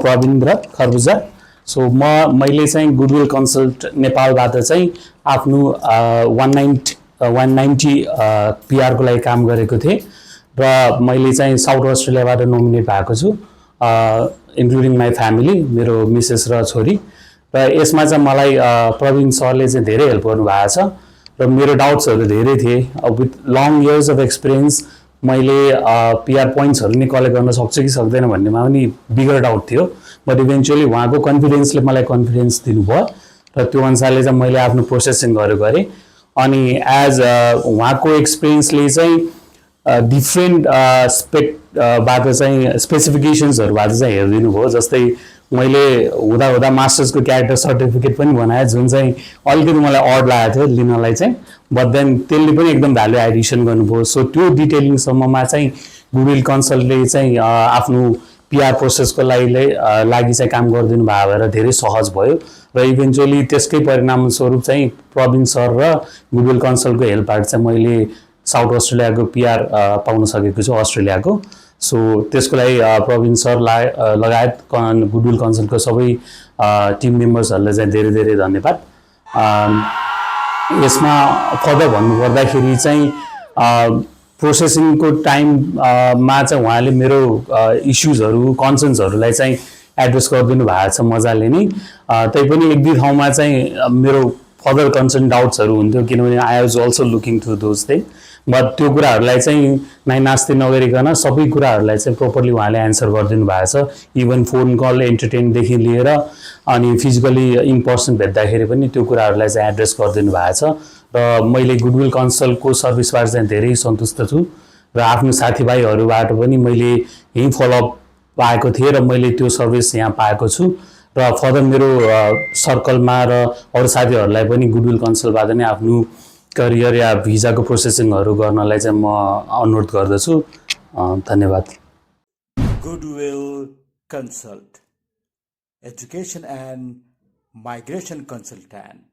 Pravindra खर्बुजा। So मैले चाहिँ goodwill consult नेपालबाट चाहिँ आफ्नो 190 पिआरको लागि काम गरेको थिएँ र मैले चाहिँ साउथ अस्ट्रेलियाबाट नोमिनेट भएको छु, इन्क्लुडिङ माई फ्यामिली, मेरो मिसेस र छोरी। र यसमा चाहिँ मलाई प्रवीण सरले चाहिँ धेरै हेल्प गर्नुभएको छ र मेरो डाउट्सहरू धेरै थिए। With long years of experience मैले पिआर पोइन्ट्सहरू नि कलेक्ट गर्न सक्छु कि सक्दैन भन्नेमा पनि बिगर डाउट थियो, बट इभेन्चुअली उहाँको कन्फिडेन्सले मलाई कन्फिडेन्स दिनुभयो र त्यो अनुसारले चाहिँ मैले आफ्नो प्रोसेसिङ गरेँ। अनि एज उहाँको एक्सपिरियन्सले चाहिँ डिफ्रेन्ट बाट चाहिँ स्पेसिफिकेसन्सहरूबाट चाहिँ हेरिदिनु भयो। जस्तै मैले हुँदा मास्टर्सको क्यारेक्टर सर्टिफिकेट पनि बनाएँ, जुन चाहिँ अलिकति मलाई अड लागेको थियो लिनलाई चाहिँ, बट देन त्यसले पनि एकदम भ्यालु एडिसन गर्नुभयो। सो त्यो डिटेलिङसम्ममा चाहिँ गुडविल कन्सल्टले चाहिँ आफ्नो पिआर प्रोसेसको लागि चाहिँ काम गरिदिनु भएको भएर धेरै सहज भयो र इभेन्चुअली त्यसकै परिणामस्वरूप चाहिँ प्रवीण सर र गुडविल कन्सल्टको हेल्पबाट चाहिँ मैले साउथ अस्ट्रेलियाको पिआर पाउन सकेको छु, अस्ट्रेलियाको। सो त्यसको लागि प्रवीण सर लगायत गुडविल कन्सल्टको सबै टिम मेम्बर्सहरूलाई चाहिँ धेरै धेरै धन्यवाद। यसमा फर्दर भन्नुपर्दाखेरि चाहिँ प्रोसेसिङको टाइममा चाहिँ उहाँले मेरो इस्युजहरू कन्सर्न्सहरूलाई चाहिँ एड्रेस गरिदिनु भएको छ मजाले नै। तैपनि एक दुई ठाउँमा चाहिँ मेरो फर्दर कन्सर्न डाउट्सहरू हुन्थ्यो, किनभने I was also looking through those thing, but त्यो कुराहरूलाई चाहिँ नास्ति नगरिकन सबै कुराहरूलाई चाहिँ प्रोपरली उहाँले एन्सर गरिदिनु भएको छ। इभन फोन कल एन्टरटेनदेखि लिएर अनि फिजिकली इन पर्सन भेट्दाखेरि पनि त्यो कुराहरूलाई चाहिँ एड्रेस गरिदिनु भएको छ र मैले गुडविल कन्सल्टको सर्भिसबाट चाहिँ धेरै सन्तुष्ट छु र आफ्नो साथीभाइहरूबाट पनि मैले यही फलोअप पाएको थिएँ र मैले त्यो सर्भिस यहाँ पाएको छु र फर्दर मेरो सर्कलमा र अरू साथीहरूलाई पनि गुडविल कन्सल्टबाट नै आफ्नो करियर या भिजाको प्रोसेसिङहरू गर्नलाई चाहिँ म अनुरोध गर्दछु। धन्यवाद। Goodwill consult, education and migration consultant.